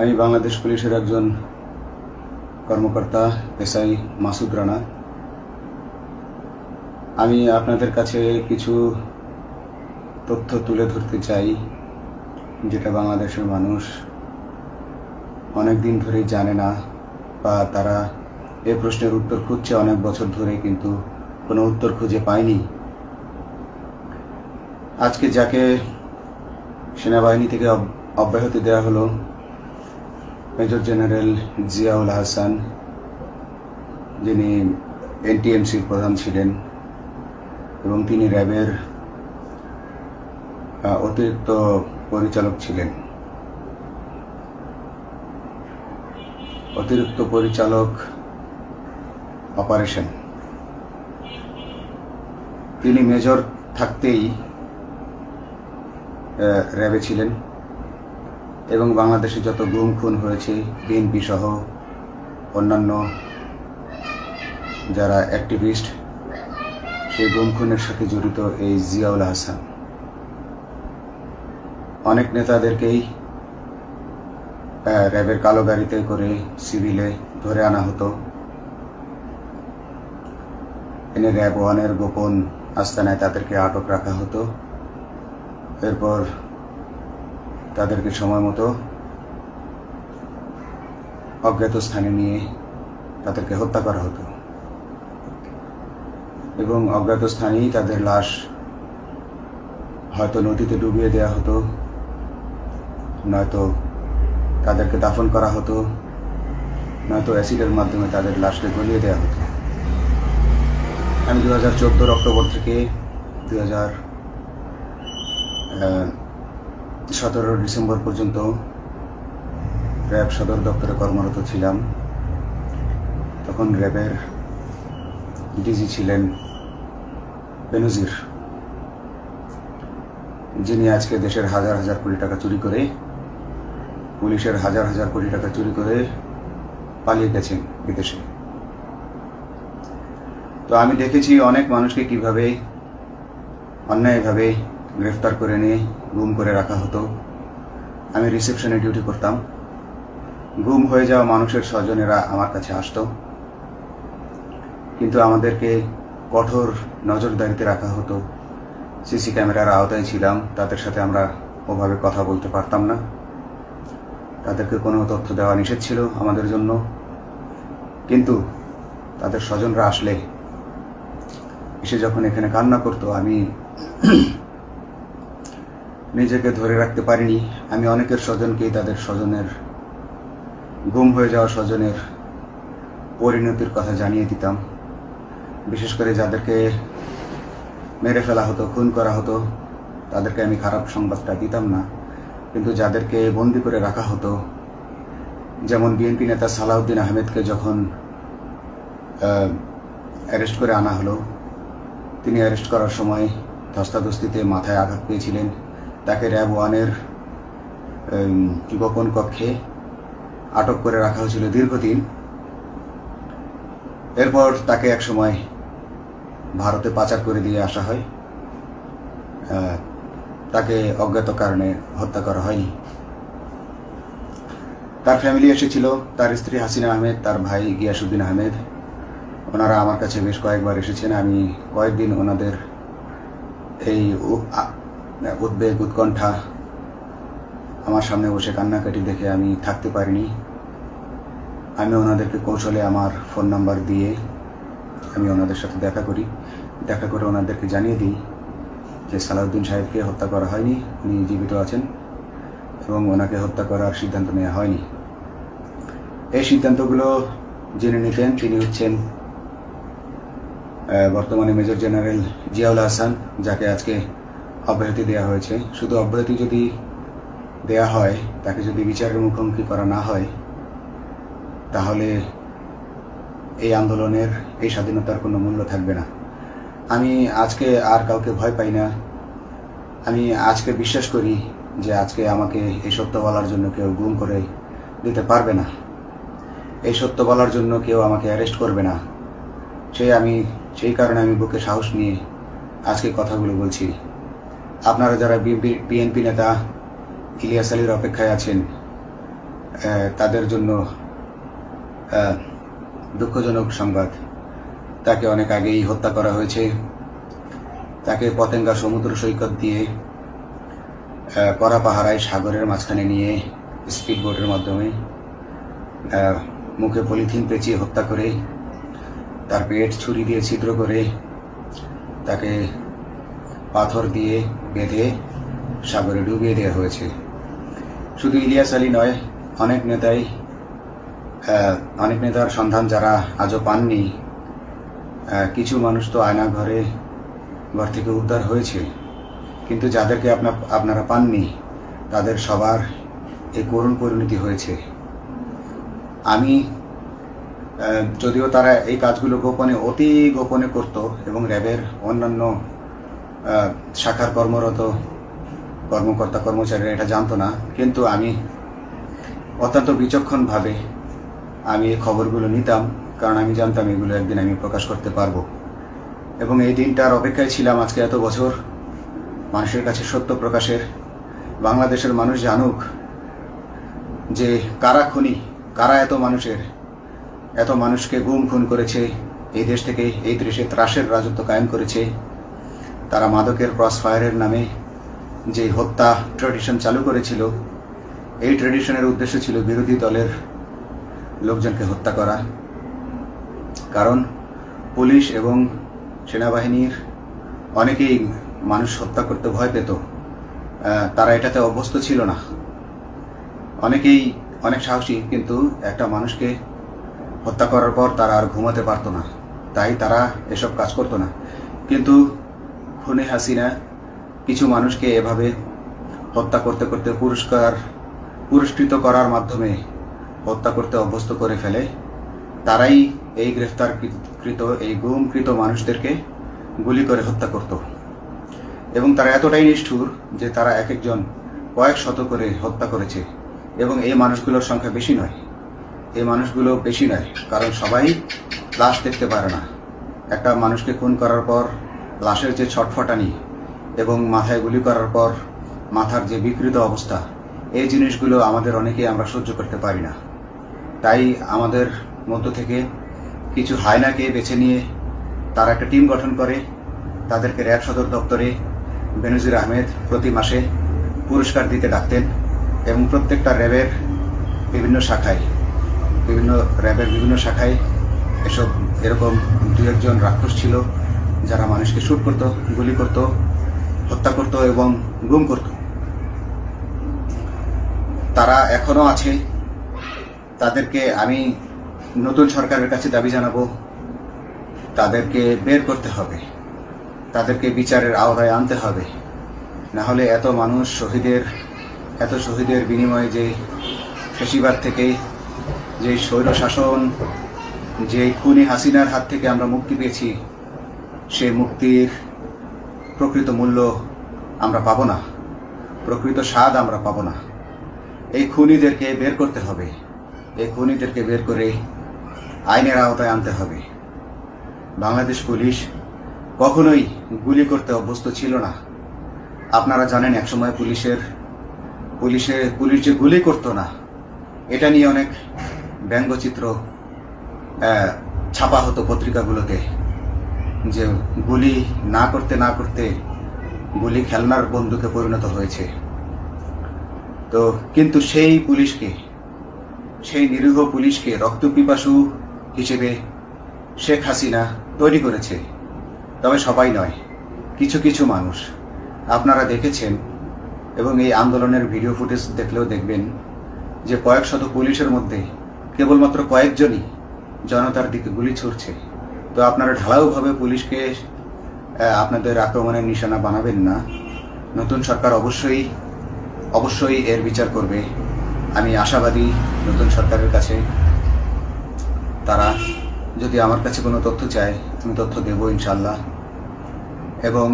আমি বাংলাদেশ পুলিশের একজন কর্মকর্তা এসআই মাসুদ রানা। আমি আপনাদের কাছে কিছু তথ্য তুলে ধরতে চাই, যেটা বাংলাদেশের মানুষ অনেক দিন ধরেই জানে না, বা তারা এই প্রশ্নের উত্তর খুঁজছে অনেক বছর ধরে, কিন্তু কোনো উত্তর খুঁজে পায়নি। আজকে যাকে সেনাবাহিনী থেকে অব্যাহতি দেওয়া হলো, মেজর জেনারেল জিয়াউল হাসান, যিনি এনটিএমসির প্রধান ছিলেন এবং তিনি র্যাবের অতিরিক্ত পরিচালক ছিলেন। অতিরিক্ত পরিচালক অপারেশন। তিনি মেজর থাকতেই র্যাবে ছিলেন এবং বাংলাদেশে যত গুম খুন হয়েছে, বিএনপি সহ অন্যান্য যারা অ্যাক্টিভিস্ট, সেই গুম খুনের সাথে জড়িত এই জিয়াউল হাসান। অনেক নেতাদেরকেই র্যাবের কালো গাড়িতে করে সিভিলে ধরে আনা হতো, এনে র্যাব 1-এর গোপন আস্তানায় তাদেরকে আটক রাখা হতো। এরপর তাদেরকে সময় মতো অজ্ঞাত স্থানে নিয়ে তাদেরকে হত্যা করা হতো এবং অজ্ঞাত স্থানেই তাদের লাশ হয়তো নদীতে ডুবিয়ে দেওয়া হতো, নয়তো তাদেরকে দাফন করা হতো, নয়তো অ্যাসিডের মাধ্যমে তাদের লাশকে গলিয়ে দেওয়া হতো। আমি 2014 অক্টোবর থেকে 2017 ডিসেম্বর পর্যন্ত র্যাব সদর দপ্তরে কর্মরত ছিলাম। তখন র্যাবের ডিজি ছিলেন বেনজির, যিনি আজকে দেশের হাজার হাজার কোটি টাকা চুরি করে, পুলিশের হাজার হাজার কোটি টাকা চুরি করে পালিয়ে গেছেন বিদেশে। তো আমি দেখেছি অনেক মানুষকে কিভাবে অন্যায়ভাবে গ্রেফতার করে নিয়ে গুম করে রাখা হতো। আমি রিসেপশনে ডিউটি করতাম। গুম হয়ে যাওয়া মানুষের স্বজনেরা আমার কাছে আসতো, কিন্তু আমাদেরকে কঠোর নজরদারিতে রাখা হতো। সিসি ক্যামেরার আওতায় ছিলাম, তাদের সাথে আমরা ওভাবে কথা বলতে পারতাম না। তাদেরকে কোনো তথ্য দেওয়া নিষেধ ছিল আমাদের জন্য। কিন্তু তাদের স্বজনরা আসলে এসে যখন এখানে কান্না করতো, আমি নিজেকে ধরে রাখতে পারিনি। আমি অনেকের স্বজনকেই তাদের স্বজনের, গুম হয়ে যাওয়া স্বজনের পরিণতির কথা জানিয়ে দিতাম। বিশেষ করে যাদেরকে মেরে ফেলা হতো, খুন করা হতো, তাদেরকে আমি খারাপ সংবাদটা দিতাম না। কিন্তু যাদেরকে বন্দি করে রাখা হতো, যেমন বিএনপি নেতা সালাউদ্দিন আহমেদকে যখন অ্যারেস্ট করে আনা হলো, তিনি অ্যারেস্ট করার সময় ধস্তাধস্তিতে মাথায় আঘাত পেয়েছিলেন। তাকে র্যাব 1-এর গোপন কক্ষে আটক করে রাখা হয়েছিল দীর্ঘদিন। এরপর তাকে এক সময় ভারতে পাচার করে দিয়ে আসা হয়। তাকে অজ্ঞাত কারণে হত্যা করা হয়নি। তার ফ্যামিলি এসেছিল, তার স্ত্রী হাসিনা আহমেদ, তার ভাই গিয়াসউদ্দিন আহমেদ। ওনারা আমার কাছে বেশ কয়েকবার এসেছেন। আমি কয়েকদিন ওনাদের এই উদ্বেগ, উৎকণ্ঠা, আমার সামনে বসে কান্নাকাটি দেখে আমি থাকতে পারিনি। আমি ওনাদেরকে কৌশলে আমার ফোন নাম্বার দিয়ে আমি ওনাদের সাথে দেখা করে ওনাদেরকে জানিয়ে দিই যে সালাউদ্দিন সাহেবকে হত্যা করা হয়নি, উনি জীবিত আছেন এবং ওনাকে হত্যা করার সিদ্ধান্ত নেওয়া হয়নি। এই সিদ্ধান্তগুলো যিনি নিতেন তিনি হচ্ছেন বর্তমানে মেজর জেনারেল জিয়াউল হাসান, যাকে আজকে অব্যাহতি দেওয়া হয়েছে। শুধু অব্যাহতি যদি দেয়া হয়, তাকে যদি বিচারের মুখোমুখি করা না হয়, তাহলে এই আন্দোলনের, এই স্বাধীনতার কোনো মূল্য থাকবে না। আমি আজকে আর কাউকে ভয় পাই না। আমি আজকে বিশ্বাস করি যে আজকে আমাকে এই সত্য বলার জন্য কেউ গুম করে দিতে পারবে না, এই সত্য বলার জন্য কেউ আমাকে অ্যারেস্ট করবে না। সেই কারণে আমি বুকে সাহস নিয়ে আজকে কথাগুলো বলছি। আপনারা যারা বিএনপি নেতা ইলিয়াস আলীর অপেক্ষায় আছেন, তাদের জন্য দুঃখজনক সংবাদ। তাকে অনেক আগেই হত্যা করা হয়েছে। তাকে পতেঙ্গা সমুদ্র সৈকত দিয়ে কড়া পাহারায় সাগরের মাঝখানে নিয়ে স্পিড বোটের মাধ্যমে মুখে পলিথিন পেঁচিয়ে হত্যা করে, তার পেট ছুরি দিয়ে ছিদ্র করে, তাকে পাথর দিয়ে বেঁধে সাগরে ডুবিয়ে দেওয়া হয়েছে। শুধু ইলিয়াস আলী নয়, অনেক নেতার সন্ধান যারা আজও পাননি। কিছু মানুষ তো ঘর থেকে উদ্ধার হয়েছে, কিন্তু যাদেরকে আপনারা পাননি তাদের সবার এই করুণ পরিণতি হয়েছে। আমি যদিও তারা এই কাজগুলো অতি গোপনে করত এবং র্যাবের অন্যান্য শাখার কর্মরত কর্মকর্তা কর্মচারীরা এটা জানতো না, কিন্তু আমি অত্যন্ত বিচক্ষণভাবে আমি এই খবরগুলো নিতাম, কারণ আমি জানতাম এগুলো একদিন আমি প্রকাশ করতে পারবো। এবং এই দিনটার অপেক্ষায় ছিলাম আজকে এত বছর, মানুষের কাছে সত্য প্রকাশের। বাংলাদেশের মানুষ জানুক যে কারা খুনি, কারা এত মানুষকে গুম খুন করেছে, এই দেশ থেকে এই দেশে ত্রাসের রাজত্ব কায়েম করেছে। তারা মাদকের ক্রস ফায়ারের নামে যে হত্যা ট্র্যাডিশন চালু করেছিল, এই ট্র্যাডিশনের উদ্দেশ্য ছিল বিরোধী দলের লোকজনকে হত্যা করা। কারণ পুলিশ এবং সেনাবাহিনীর অনেকেই মানুষ হত্যা করতে ভয় পেত, তারা এটাতে অভ্যস্ত ছিল না। অনেকেই অনেক সাহসী, কিন্তু একটা মানুষকে হত্যা করার পর তারা আর ঘুমাতে পারতো না, তাই তারা এসব কাজ করতো না। কিন্তু খুনে হাসিনা কিছু মানুষকে এভাবে হত্যা করতে করতে পুরস্কৃত করার মাধ্যমে হত্যা করতে অভ্যস্ত করে ফেলে। তারাই এই গ্রেফতারকৃত এই গুমকৃত মানুষদেরকে গুলি করে হত্যা করত। এবং তারা এতটাই নিষ্ঠুর যে তারা এক একজন কয়েক শত করে হত্যা করেছে। এবং এই মানুষগুলোর সংখ্যা বেশি নয়, কারণ সবাই লাশ দেখতে পারে না। একটা মানুষকে খুন করার পর লাশের যে ছটফটানি এবং মাথায় গুলি করার পর মাথার যে বিকৃত অবস্থা, এই জিনিসগুলো আমাদের অনেকেই আমরা সহ্য করতে পারি না। তাই আমাদের মধ্য থেকে কিছু হায়নাকে বেছে নিয়ে তারা একটা টিম গঠন করে, তাদেরকে র্যাব সদর দপ্তরে বেনজির আহমেদ প্রতি মাসে পুরস্কার দিতে ডাকতেন। এবং প্রত্যেকটা র্যাবের বিভিন্ন শাখায় এরকম দু একজন রাক্ষস ছিল যারা মানুষকে শুট করত, গুলি করত, হত্যা করত এবং গুম করত। তারা এখনো আছে। তাদেরকে আমি নতুন সরকারের কাছে দাবি জানাবো, তাদেরকে বের করতে হবে, তাদেরকে বিচারের আওতায় আনতে হবে। না হলে এত শহীদের বিনিময়ে যে ফ্যাসিবাদ থেকে, যে স্বৈর শাসন, যে খুনি হাসিনার হাত থেকে আমরা মুক্তি পেয়েছি, সে মুক্তির প্রকৃত মূল্য আমরা পাবো না, প্রকৃত স্বাদ আমরা পাবো না। এই খুনিদেরকে বের করতে হবে, এই খুনিদেরকে বের করে আইনের আওতায় আনতে হবে। বাংলাদেশ পুলিশ কখনোই গুলি করতে অভ্যস্ত ছিল না। আপনারা জানেন একসময় পুলিশ যে গুলি করতো না, এটা নিয়ে অনেক ব্যঙ্গচিত্র ছাপা হতো পত্রিকাগুলোতে, যে গুলি না করতে গুলি খেলনার বন্দুকে পরিণত হয়েছে। তো কিন্তু সেই নিরীহ পুলিশকে রক্তপিপাসু হিসেবে শেখ হাসিনা তৈরি করেছে। তবে সবাই নয়, কিছু কিছু মানুষ। আপনারা দেখেছেন এবং এই আন্দোলনের ভিডিও ফুটেজ দেখলেও দেখবেন যে কয়েক শত পুলিশের মধ্যে কেবলমাত্র কয়েকজনই জনতার দিকে গুলি ছুড়ছে। তো আপনারা ঢালাওভাবে পুলিশকে আপনাদের আক্রমণের নিশানা বানাবেন না। নতুন সরকার অবশ্যই এর বিচার করবে। আমি আশাবাদী নতুন সরকারের কাছে। তারা যদি আমার কাছে কোনো তথ্য চায়, আমি তথ্য দেব ইনশাল্লাহ। এবং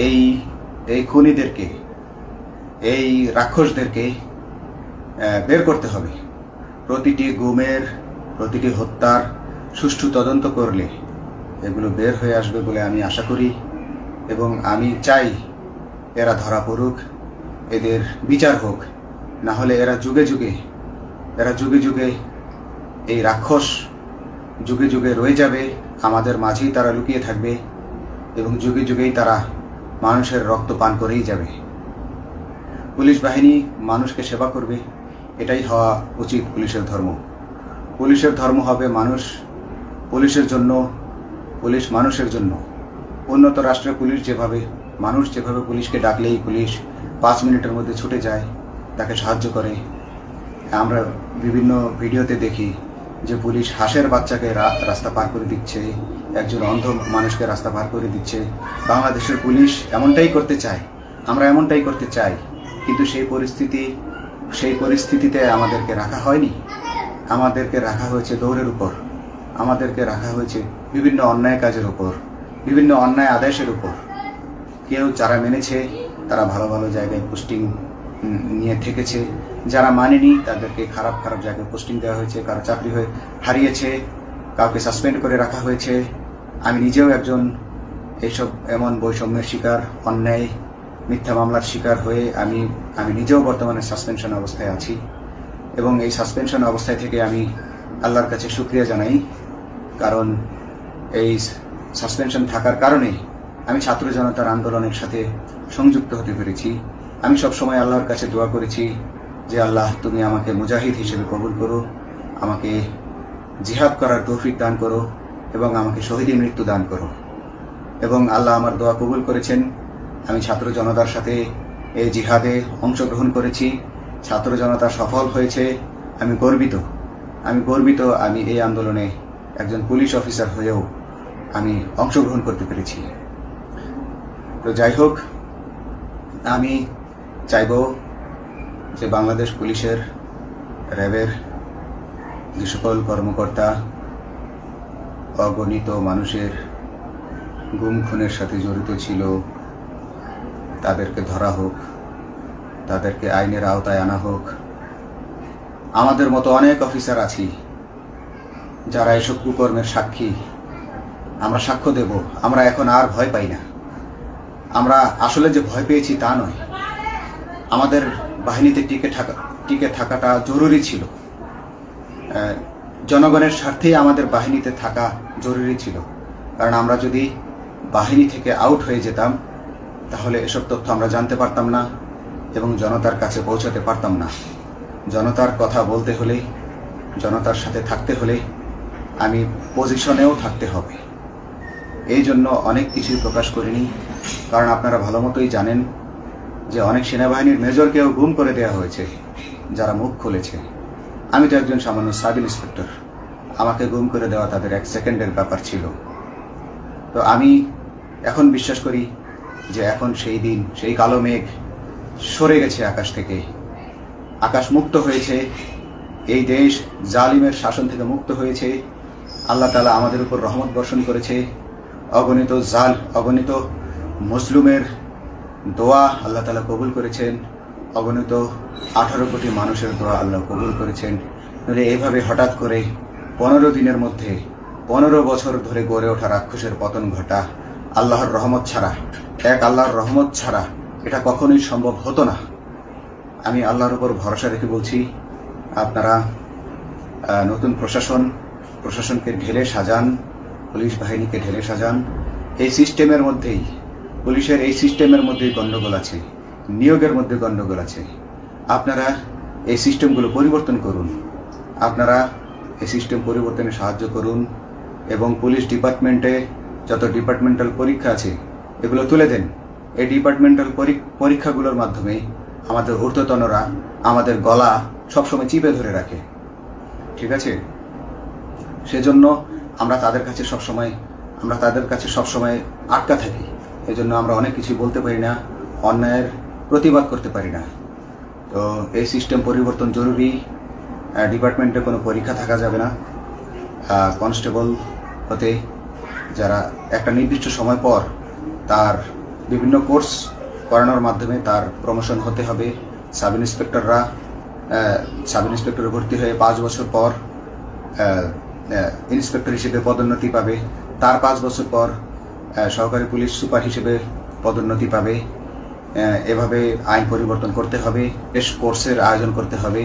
এই খুনিদেরকে, এই রাক্ষসদেরকে বের করতে হবে। প্রতিটি গুমের, প্রতিটি হত্যার সুষ্ঠু তদন্ত করলে এগুলো বের হয়ে আসবে বলে আমি আশা করি। এবং আমি চাই এরা ধরা পড়ুক, এদের বিচার হোক। না হলে এরা যুগে যুগে এই রাক্ষস যুগে যুগে রয়ে যাবে, আমাদের মাঝেই তারা লুকিয়ে থাকবে এবং যুগে যুগেই তারা মানুষের রক্ত পান করেই যাবে। পুলিশ বাহিনী মানুষকে সেবা করবে, এটাই হওয়া উচিত পুলিশের ধর্ম। পুলিশের ধর্ম হবে মানুষ পুলিশের জন্য, পুলিশ মানুষের জন্য। উন্নত রাষ্ট্রের পুলিশ যেভাবে, মানুষ যেভাবে পুলিশকে ডাকলেই পুলিশ 5 মিনিটের মধ্যে ছুটে যায়, তাকে সাহায্য করে। আমরা বিভিন্ন ভিডিওতে দেখি যে পুলিশ হাঁসের বাচ্চাকে রাস্তা পার করে দিচ্ছে, একজন অন্ধ মানুষকে রাস্তা পার করে দিচ্ছে। বাংলাদেশের পুলিশ এমনটাই করতে চায়, আমরা এমনটাই করতে চাই, কিন্তু সেই পরিস্থিতিতে আমাদেরকে রাখা হয়নি। আমাদেরকে রাখা হয়েছে দৌড়ের উপর, আমাদেরকে রাখা হয়েছে বিভিন্ন অন্যায় কাজের উপর, বিভিন্ন অন্যায় আদেশের উপর। কেউ যারা মেনেছে তারা ভালো ভালো জায়গায় পোস্টিং নিয়ে থেকেছে, যারা মানেনি তাদেরকে খারাপ খারাপ জায়গায় পোস্টিং দেওয়া হয়েছে, কারো চাকরি হয়ে হারিয়েছে, কাউকে সাসপেন্ড করে রাখা হয়েছে। আমি নিজেও একজন এমন বৈষম্যের শিকার, অন্যায় মিথ্যা মামলার শিকার হয়ে আমি নিজেও বর্তমানে সাসপেনশন অবস্থায় আছি এবং এই সাসপেনশন অবস্থায় থেকে আমি আল্লাহর কাছে শুকরিয়া জানাই, কারণ এই সাসপেনশন থাকার কারণে আমি ছাত্র জনতার আন্দোলনের সাথে সংযুক্ত হতে পেরেছি। আমি সবসময় আল্লাহর কাছে দোয়া করেছি যে আল্লাহ, তুমি আমাকে মুজাহিদ হিসেবে কবুল করো, আমাকে জিহাদ করার তৌফিক দান করো এবং আমাকে শহীদের মৃত্যু দান করো। এবং আল্লাহ আমার দোয়া কবুল করেছেন। আমি ছাত্র জনতার সাথে এই জিহাদে অংশগ্রহণ করেছি, ছাত্র জনতা সফল হয়েছে। আমি গর্বিত আমি এই আন্দোলনে একজন পুলিশ অফিসার হয়েও আমি অংশগ্রহণ করতে পেরেছি। তো যাই হোক, আমি চাইব যে বাংলাদেশ পুলিশের, র্যাবের যে সকল কর্মকর্তা অগণিত মানুষের গুম খুনের সাথে জড়িত ছিল তাদেরকে ধরা হোক, তাদেরকে আইনের আওতায় আনা হোক। আমাদের মতো অনেক অফিসার আছি যারা এসব কুকর্মের সাক্ষী, আমরা সাক্ষ্য দেব। আমরা এখন আর ভয় পাই না। আমরা আসলে যে ভয় পেয়েছি তা নয়, আমাদের বাহিনীতে টিকে থাকাটা জরুরি ছিল। জনগণের স্বার্থেই আমাদের বাহিনীতে থাকা জরুরি ছিল, কারণ আমরা যদি বাহিনী থেকে আউট হয়ে যেতাম তাহলে এসব তথ্য আমরা জানতে পারতাম না এবং জনতার কাছে পৌঁছাতে পারতাম না। জনতার কথা বলতে হলে, জনতার সাথে থাকতে হলে আমি পজিশনেও থাকতে হবে। এই জন্য অনেক কিছুই প্রকাশ করিনি, কারণ আপনারা ভালো মতোই জানেন যে অনেক সেনাবাহিনীর মেজরকেও গুম করে দেওয়া হয়েছে যারা মুখ খুলেছে। আমি তো একজন সামান্য সাব ইন্সপেক্টর, আমাকে গুম করে দেওয়া তাদের 1 সেকেন্ডের ব্যাপার ছিল। তো আমি এখন বিশ্বাস করি যে এখন সেই দিন, সেই কালো মেঘ সরে গেছে আকাশ থেকে, আকাশ মুক্ত হয়েছে, এই দেশ জালিমের শাসন থেকে মুক্ত হয়েছে। আল্লাহ তাআলা আমাদের উপর রহমত বর্ষণ করেছে। অগণিত মুসলিমের দোয়া আল্লাহ তাআলা কবুল করেছেন, অগণিত 18 কোটি মানুষের দোয়া আল্লাহ কবুল করেছেন। নইলে এইভাবে হঠাৎ করে 15 দিনের মধ্যে 15 বছর ধরে গড়ে ওঠা রাক্ষসের পতন ঘটা আল্লাহর রহমত ছাড়া, আল্লাহর রহমত ছাড়া এটা কখনোই সম্ভব হতো না। আমি আল্লাহর উপর ভরসা রেখে বলছি, আপনারা নতুন প্রশাসনকে ঢেলে সাজান, পুলিশ বাহিনীকে ঢেলে সাজান। এই সিস্টেমের মধ্যেই, পুলিশের এই সিস্টেমের মধ্যেই গণ্ডগোল আছে, নিয়োগের মধ্যে গণ্ডগোল আছে। আপনারা এই সিস্টেমগুলো পরিবর্তন করুন, আপনারা এই সিস্টেম পরিবর্তনে সাহায্য করুন এবং পুলিশ ডিপার্টমেন্টে যত ডিপার্টমেন্টাল পরীক্ষা আছে এগুলো তুলে দেন। এই ডিপার্টমেন্টাল পরীক্ষাগুলোর মাধ্যমে আমাদের ঊর্ধ্বতনরা আমাদের গলা সবসময় চিপে ধরে রাখে, ঠিক আছে? সেজন্য আমরা তাদের কাছে সবসময় আটকা থাকি। এই জন্য আমরা অনেক কিছু বলতে পারি না, অন্যায়ের প্রতিবাদ করতে পারি না। তো এই সিস্টেম পরিবর্তন জরুরি। ডিপার্টমেন্টে কোনো পরীক্ষা থাকা যাবে না। কনস্টেবল হতে যারা একটা নির্দিষ্ট সময় পর তার বিভিন্ন কোর্স করানোর মাধ্যমে তার প্রমোশন হতে হবে। সাব ইন্সপেক্টরে ভর্তি হয়ে 5 বছর পর ইন্সপেক্টর হিসেবে পদোন্নতি পাবে, তার 5 বছর পর সহকারী পুলিশ সুপার হিসেবে পদোন্নতি পাবে। এভাবে আইন পরিবর্তন করতে হবে, বেশ কোর্সের আয়োজন করতে হবে,